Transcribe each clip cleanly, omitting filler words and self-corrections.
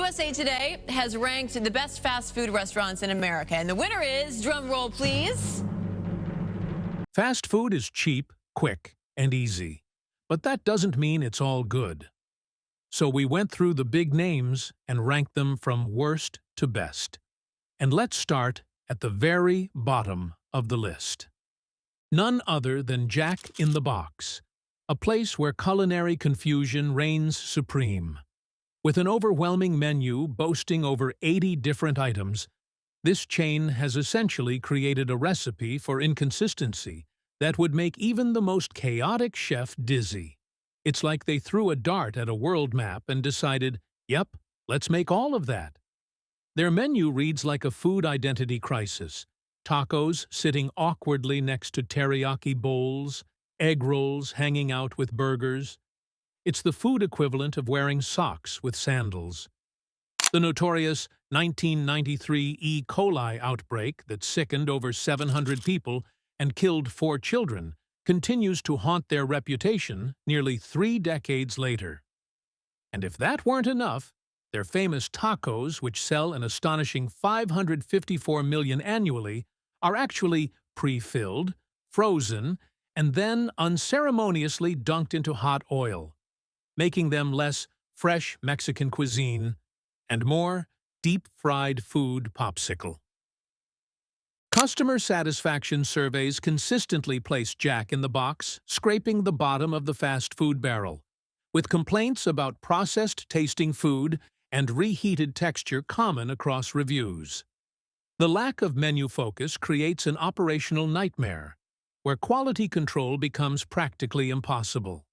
USA Today has ranked the best fast food restaurants in America, and the winner is, drum roll please. Fast food is cheap, quick, and easy, but that doesn't mean it's all good. So we went through the big names and ranked them from worst to best. And let's start at the very bottom of the list. None other than Jack in the Box, a place where culinary confusion reigns supreme. With an overwhelming menu boasting over 80 different items, this chain has essentially created a recipe for inconsistency that would make even the most chaotic chef dizzy. It's like they threw a dart at a world map and decided, yep, let's make all of that. Their menu reads like a food identity crisis. Tacos sitting awkwardly next to teriyaki bowls, egg rolls hanging out with burgers. It's the food equivalent of wearing socks with sandals. The notorious 1993 E. coli outbreak that sickened over 700 people and killed 4 children continues to haunt their reputation nearly 3 decades later. And if that weren't enough, their famous tacos, which sell an astonishing 554 million annually, are actually pre-filled, frozen, and then unceremoniously dunked into hot oil, making them less fresh Mexican cuisine and more deep-fried food popsicle. Customer satisfaction surveys consistently place Jack in the Box scraping the bottom of the fast food barrel, with complaints about processed-tasting food and reheated texture common across reviews. The lack of menu focus creates an operational nightmare, where quality control becomes practically impossible.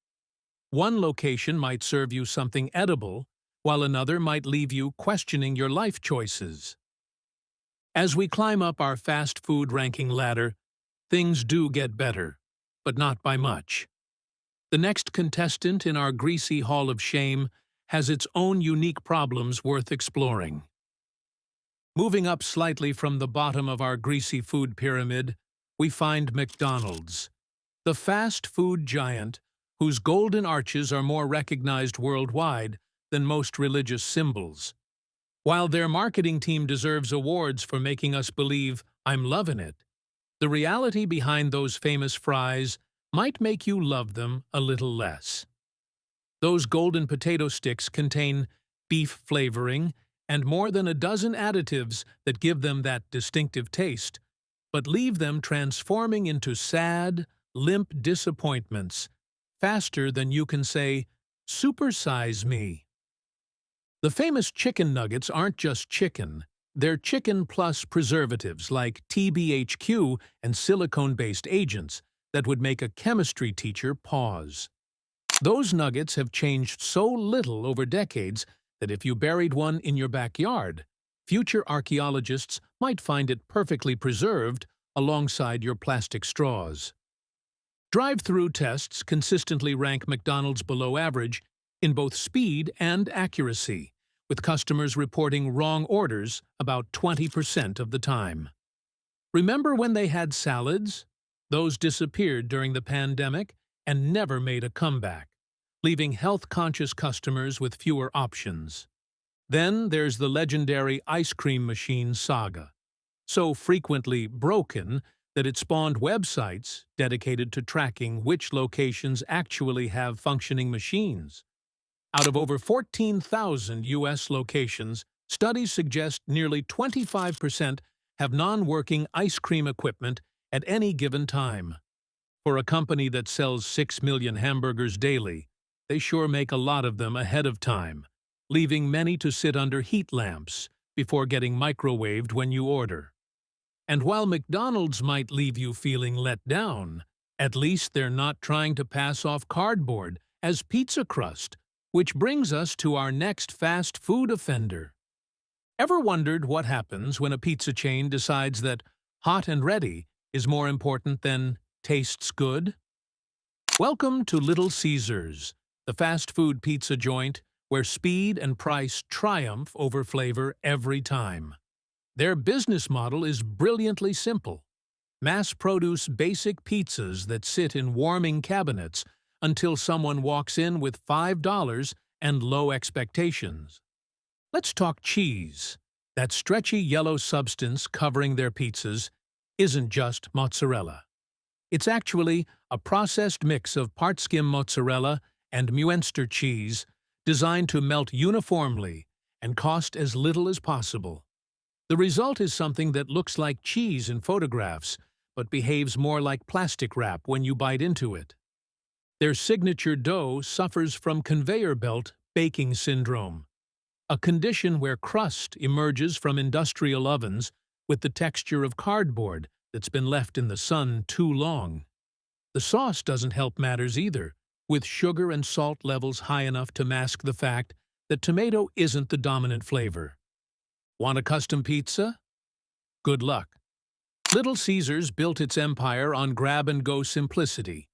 One location might serve you something edible, while another might leave you questioning your life choices. As we climb up our fast food ranking ladder, things do get better, but not by much. The next contestant in our greasy Hall of Shame has its own unique problems worth exploring. Moving up slightly from the bottom of our greasy food pyramid, we find McDonald's, the fast food giant whose golden arches are more recognized worldwide than most religious symbols. While their marketing team deserves awards for making us believe I'm loving it, the reality behind those famous fries might make you love them a little less. Those golden potato sticks contain beef flavoring and more than a dozen additives that give them that distinctive taste, but leave them transforming into sad, limp disappointments faster than you can say, "Supersize me." The famous chicken nuggets aren't just chicken. They're chicken plus preservatives like TBHQ and silicone-based agents that would make a chemistry teacher pause. Those nuggets have changed so little over decades that if you buried one in your backyard, future archaeologists might find it perfectly preserved alongside your plastic straws. Drive-through tests consistently rank McDonald's below average in both speed and accuracy, with customers reporting wrong orders about 20% of the time. Remember when they had salads? Those disappeared during the pandemic and never made a comeback, leaving health-conscious customers with fewer options. Then there's the legendary ice cream machine saga, so frequently broken that it spawned websites dedicated to tracking which locations actually have functioning machines. Out of over 14,000 U.S. locations, studies suggest nearly 25% have non-working ice cream equipment at any given time. For a company that sells 6 million hamburgers daily, they sure make a lot of them ahead of time, leaving many to sit under heat lamps before getting microwaved when you order. And while McDonald's might leave you feeling let down, at least they're not trying to pass off cardboard as pizza crust, which brings us to our next fast food offender. Ever wondered what happens when a pizza chain decides that hot and ready is more important than tastes good? Welcome to Little Caesars, the fast food pizza joint where speed and price triumph over flavor every time. Their business model is brilliantly simple. Mass-produce basic pizzas that sit in warming cabinets until someone walks in with $5 and low expectations. Let's talk cheese. That stretchy yellow substance covering their pizzas isn't just mozzarella. It's actually a processed mix of part-skim mozzarella and Muenster cheese designed to melt uniformly and cost as little as possible. The result is something that looks like cheese in photographs, but behaves more like plastic wrap when you bite into it. Their signature dough suffers from conveyor belt baking syndrome, a condition where crust emerges from industrial ovens with the texture of cardboard that's been left in the sun too long. The sauce doesn't help matters either, with sugar and salt levels high enough to mask the fact that tomato isn't the dominant flavor. Want a custom pizza? Good luck. Little Caesars built its empire on grab-and-go simplicity,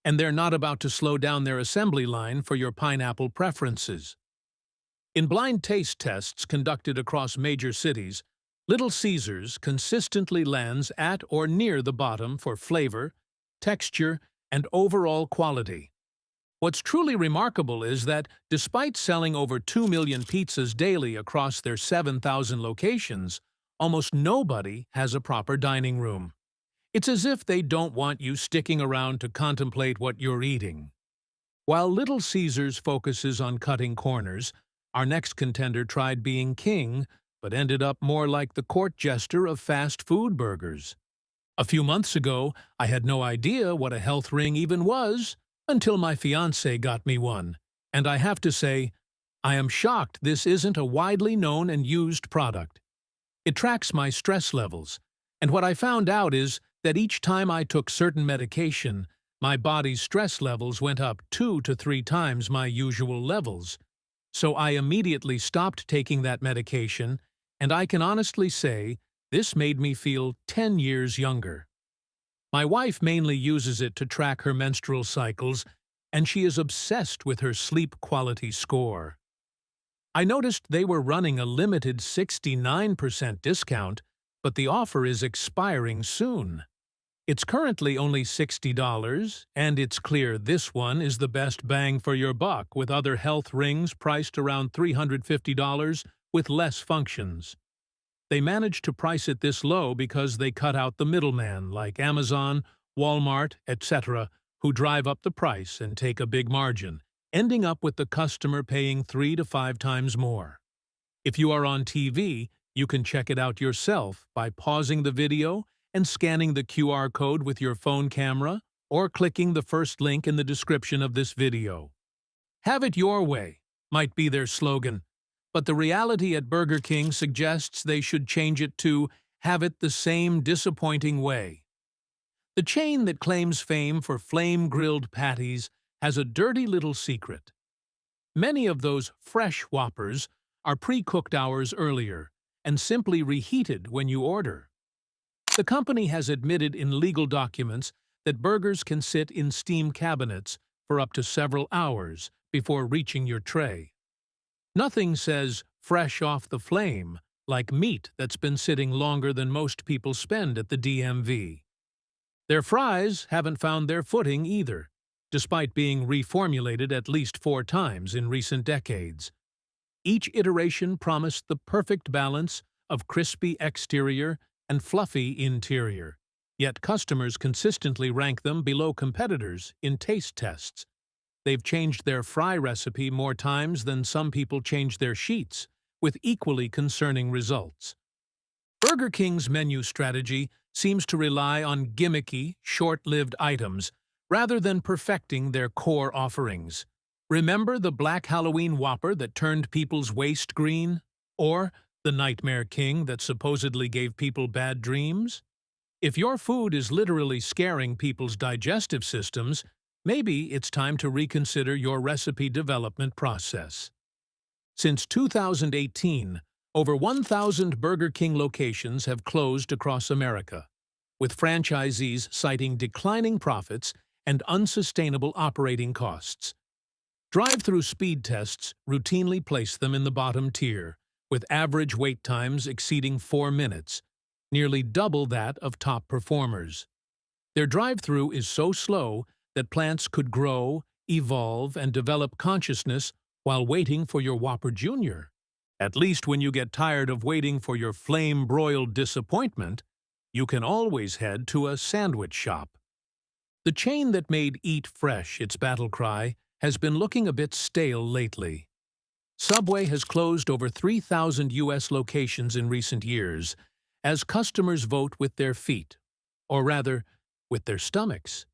and they're not about to slow down their assembly line for your pineapple preferences. In blind taste tests conducted across major cities, Little Caesars consistently lands at or near the bottom for flavor, texture, and overall quality. What's truly remarkable is that, despite selling over 2 million pizzas daily across their 7,000 locations, almost nobody has a proper dining room. It's as if they don't want you sticking around to contemplate what you're eating. While Little Caesars focuses on cutting corners, our next contender tried being king, but ended up more like the court jester of fast food burgers. A few months ago, I had no idea what a health ring even was until my fiancé got me one, and I have to say, I am shocked this isn't a widely known and used product. It tracks my stress levels, and what I found out is that each time I took certain medication, my body's stress levels went up 2 to 3 times my usual levels. So I immediately stopped taking that medication, and I can honestly say this made me feel 10 years younger. My wife mainly uses it to track her menstrual cycles, and she is obsessed with her sleep quality score. I noticed they were running a limited 69% discount, but the offer is expiring soon. It's currently only $60, and it's clear this one is the best bang for your buck, with other health rings priced around $350 with less functions. They managed to price it this low because they cut out the middleman like Amazon, Walmart, etc., who drive up the price and take a big margin, ending up with the customer paying 3 to 5 times more. If you are on TV, you can check it out yourself by pausing the video and scanning the QR code with your phone camera or clicking the first link in the description of this video. Have it your way might be their slogan, but the reality at Burger King suggests they should change it to have it the same disappointing way. The chain that claims fame for flame-grilled patties has a dirty little secret. Many of those fresh Whoppers are pre-cooked hours earlier and simply reheated when you order. The company has admitted in legal documents that burgers can sit in steam cabinets for up to several hours before reaching your tray. Nothing says fresh off the flame like meat that's been sitting longer than most people spend at the DMV. Their fries haven't found their footing either, despite being reformulated at least 4 times in recent decades. Each iteration promised the perfect balance of crispy exterior and fluffy interior, yet customers consistently rank them below competitors in taste tests. They've changed their fry recipe more times than some people change their sheets, with equally concerning results. Burger King's menu strategy seems to rely on gimmicky, short-lived items rather than perfecting their core offerings. Remember the Black Halloween Whopper that turned people's waist green? Or the Nightmare King that supposedly gave people bad dreams? If your food is literally scaring people's digestive systems, maybe it's time to reconsider your recipe development process. Since 2018, over 1,000 Burger King locations have closed across America, with franchisees citing declining profits and unsustainable operating costs. Drive-through speed tests routinely place them in the bottom tier, with average wait times exceeding 4 minutes, nearly double that of top performers. Their drive-through is so slow that plants could grow, evolve, and develop consciousness while waiting for your Whopper Jr. At least when you get tired of waiting for your flame-broiled disappointment, you can always head to a sandwich shop. The chain that made Eat Fresh its battle cry has been looking a bit stale lately. Subway has closed over 3,000 U.S. locations in recent years as customers vote with their feet, or rather, with their stomachs.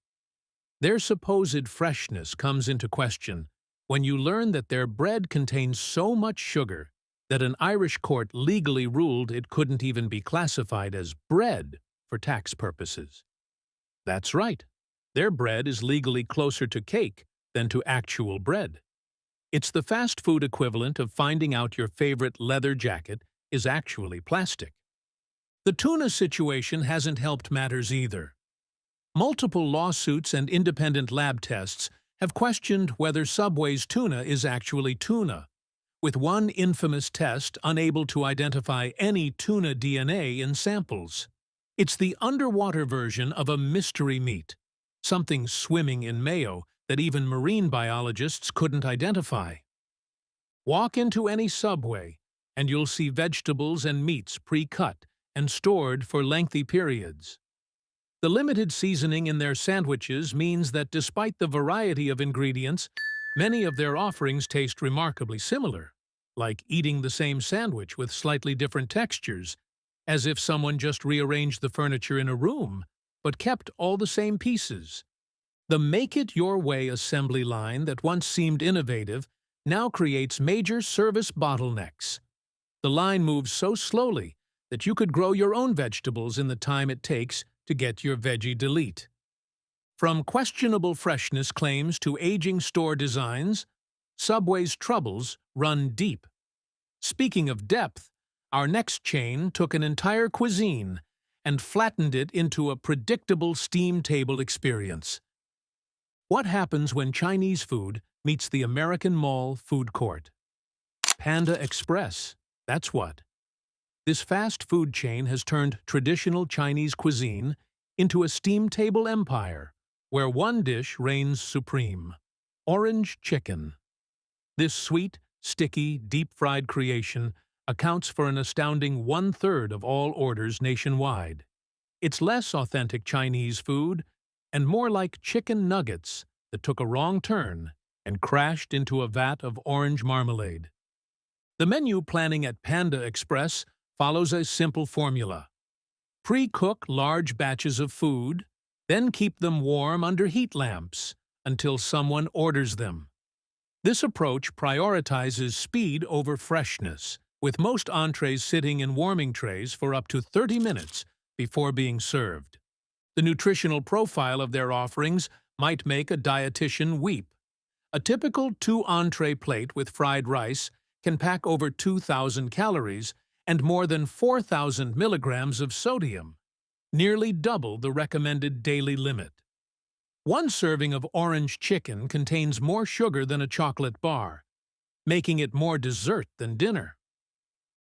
Their supposed freshness comes into question when you learn that their bread contains so much sugar that an Irish court legally ruled it couldn't even be classified as bread for tax purposes. That's right, their bread is legally closer to cake than to actual bread. It's the fast food equivalent of finding out your favorite leather jacket is actually plastic. The tuna situation hasn't helped matters either. Multiple lawsuits and independent lab tests have questioned whether Subway's tuna is actually tuna, with one infamous test unable to identify any tuna DNA in samples. It's the underwater version of a mystery meat, something swimming in mayo that even marine biologists couldn't identify. Walk into any Subway, and you'll see vegetables and meats pre-cut and stored for lengthy periods. The limited seasoning in their sandwiches means that despite the variety of ingredients, many of their offerings taste remarkably similar, like eating the same sandwich with slightly different textures, as if someone just rearranged the furniture in a room, but kept all the same pieces. The make-it-your-way assembly line that once seemed innovative now creates major service bottlenecks. The line moves so slowly that you could grow your own vegetables in the time it takes to get your veggie delete. From questionable freshness claims to aging store designs, Subway's troubles run deep. Speaking of depth, our next chain took an entire cuisine and flattened it into a predictable steam table experience. What happens when Chinese food meets the American Mall food court? Panda Express, that's what. This fast food chain has turned traditional Chinese cuisine into a steam table empire, where one dish reigns supreme: orange chicken. This sweet, sticky, deep-fried creation accounts for an astounding 1/3 of all orders nationwide. It's less authentic Chinese food and more like chicken nuggets that took a wrong turn and crashed into a vat of orange marmalade. The menu planning at Panda Express follows a simple formula. Pre-cook large batches of food, then keep them warm under heat lamps until someone orders them. This approach prioritizes speed over freshness, with most entrees sitting in warming trays for up to 30 minutes before being served. The nutritional profile of their offerings might make a dietitian weep. A typical 2-entree plate with fried rice can pack over 2,000 calories and more than 4,000 milligrams of sodium, nearly double the recommended daily limit. One serving of orange chicken contains more sugar than a chocolate bar, making it more dessert than dinner.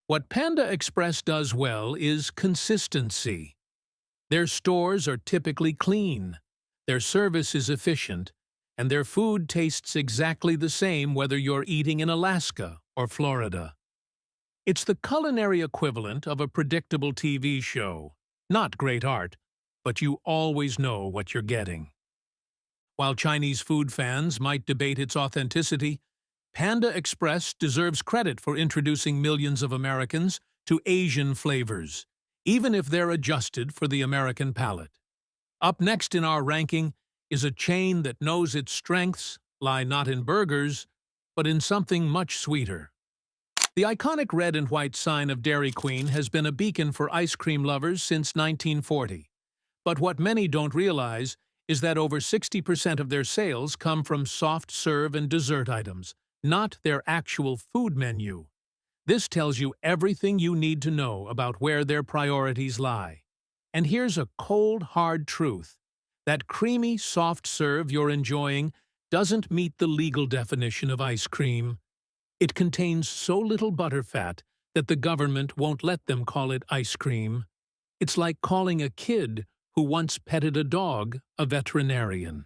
What Panda Express does well is consistency. Their stores are typically clean, their service is efficient, and their food tastes exactly the same whether you're eating in Alaska or Florida. It's the culinary equivalent of a predictable TV show. Not great art, but you always know what you're getting. While Chinese food fans might debate its authenticity, Panda Express deserves credit for introducing millions of Americans to Asian flavors, even if they're adjusted for the American palate. Up next in our ranking is a chain that knows its strengths lie not in burgers, but in something much sweeter. The iconic red and white sign of Dairy Queen has been a beacon for ice cream lovers since 1940. But what many don't realize is that over 60% of their sales come from soft serve and dessert items, not their actual food menu. This tells you everything you need to know about where their priorities lie. And here's a cold, hard truth. That creamy, soft serve you're enjoying doesn't meet the legal definition of ice cream. It contains so little butterfat that the government won't let them call it ice cream. It's like calling a kid who once petted a dog a veterinarian.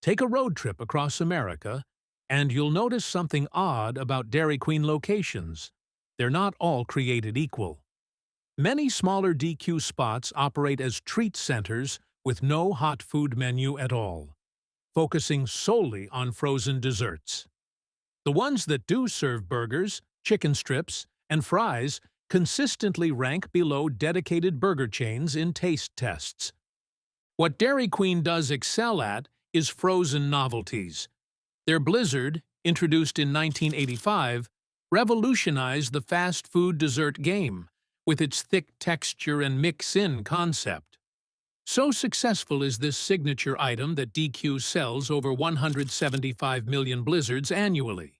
Take a road trip across America, and you'll notice something odd about Dairy Queen locations. they're not all created equal. Many smaller DQ spots operate as treat centers with no hot food menu at all, focusing solely on frozen desserts. The ones that do serve burgers, chicken strips, and fries consistently rank below dedicated burger chains in taste tests. What Dairy Queen does excel at is frozen novelties. Their Blizzard, introduced in 1985, revolutionized the fast food dessert game with its thick texture and mix-in concept. So successful is this signature item that DQ sells over 175 million Blizzards annually.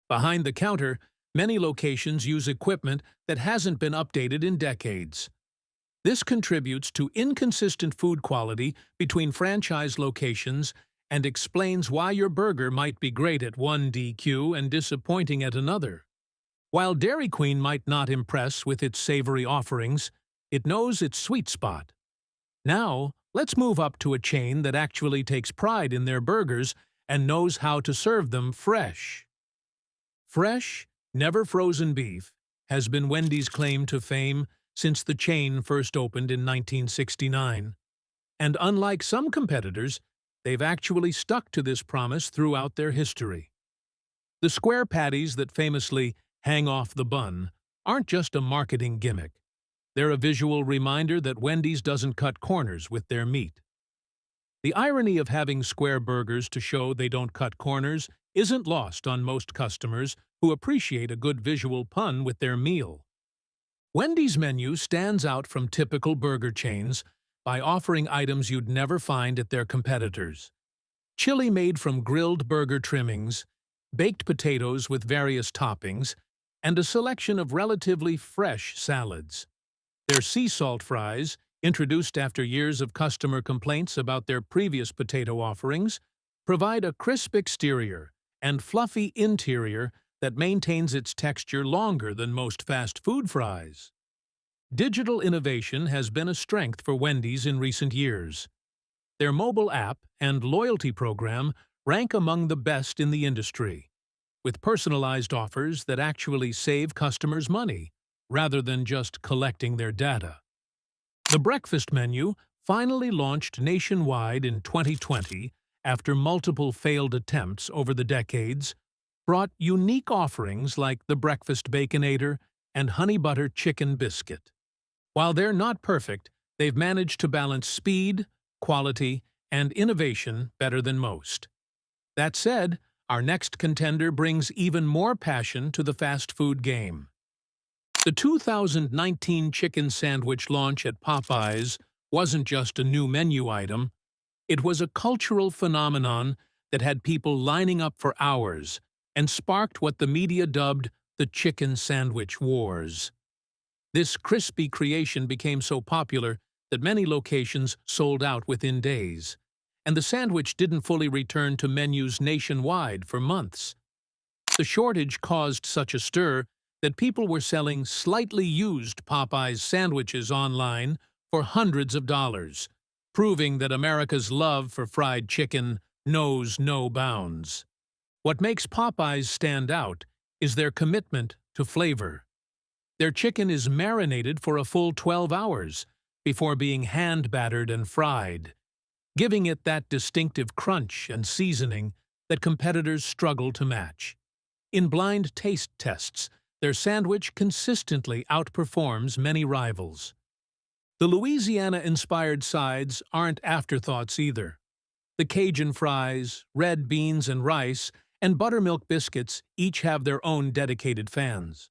Behind the counter, many locations use equipment that hasn't been updated in decades. This contributes to inconsistent food quality between franchise locations and explains why your burger might be great at one DQ and disappointing at another. While Dairy Queen might not impress with its savory offerings, it knows its sweet spot. Now, let's move up to a chain that actually takes pride in their burgers and knows how to serve them fresh. Fresh, never frozen beef has been Wendy's claim to fame since the chain first opened in 1969. And unlike some competitors, they've actually stuck to this promise throughout their history. The square patties that famously hang off the bun aren't just a marketing gimmick. They're a visual reminder that Wendy's doesn't cut corners with their meat. The irony of having square burgers to show they don't cut corners isn't lost on most customers who appreciate a good visual pun with their meal. Wendy's menu stands out from typical burger chains by offering items you'd never find at their competitors. Chili made from grilled burger trimmings, baked potatoes with various toppings, and a selection of relatively fresh salads. Their sea salt fries, introduced after years of customer complaints about their previous potato offerings, provide a crisp exterior and fluffy interior that maintains its texture longer than most fast food fries. Digital innovation has been a strength for Wendy's in recent years. Their mobile app and loyalty program rank among the best in the industry, with personalized offers that actually save customers money, rather than just collecting their data. The breakfast menu, finally launched nationwide in 2020 after multiple failed attempts over the decades, brought unique offerings like the Breakfast Baconator and Honey Butter Chicken Biscuit. While they're not perfect, they've managed to balance speed, quality, and innovation better than most. That said, our next contender brings even more passion to the fast food game. The 2019 chicken sandwich launch at Popeyes wasn't just a new menu item, it was a cultural phenomenon that had people lining up for hours and sparked what the media dubbed the Chicken Sandwich Wars. This crispy creation became so popular that many locations sold out within days, and the sandwich didn't fully return to menus nationwide for months. The shortage caused such a stir that people were selling slightly used Popeyes sandwiches online for hundreds of dollars, proving that America's love for fried chicken knows no bounds. What makes Popeyes stand out is their commitment to flavor. Their chicken is marinated for a full 12 hours before being hand-battered and fried, giving it that distinctive crunch and seasoning that competitors struggle to match. In blind taste tests, their sandwich consistently outperforms many rivals. The Louisiana-inspired sides aren't afterthoughts either. The Cajun fries, red beans and rice, and buttermilk biscuits each have their own dedicated fans.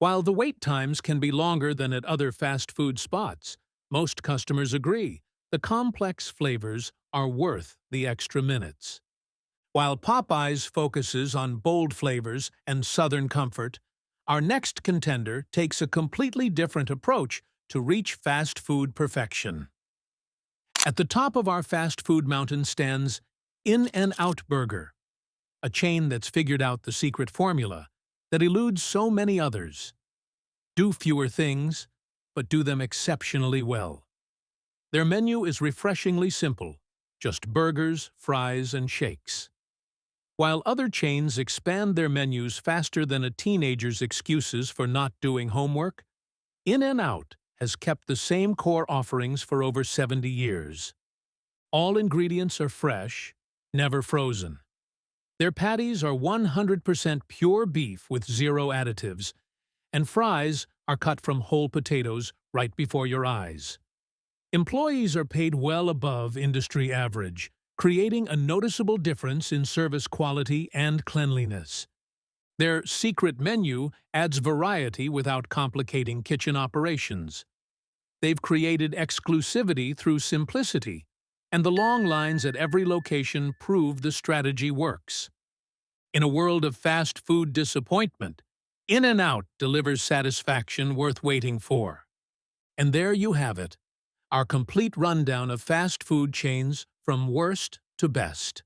While the wait times can be longer than at other fast food spots, most customers agree the complex flavors are worth the extra minutes. While Popeyes focuses on bold flavors and southern comfort, our next contender takes a completely different approach to reach fast food perfection. At the top of our fast food mountain stands In-N-Out Burger, a chain that's figured out the secret formula that eludes so many others. Do fewer things, but do them exceptionally well. Their menu is refreshingly simple, just burgers, fries, and shakes. While other chains expand their menus faster than a teenager's excuses for not doing homework, In-N-Out has kept the same core offerings for over 70 years. All ingredients are fresh, never frozen. Their patties are 100% pure beef with zero additives, and fries are cut from whole potatoes right before your eyes. Employees are paid well above industry average, creating a noticeable difference in service quality and cleanliness. Their secret menu adds variety without complicating kitchen operations. They've created exclusivity through simplicity, and the long lines at every location prove the strategy works. In a world of fast food disappointment, In-N-Out delivers satisfaction worth waiting for. And there you have it, our complete rundown of fast food chains from worst to best.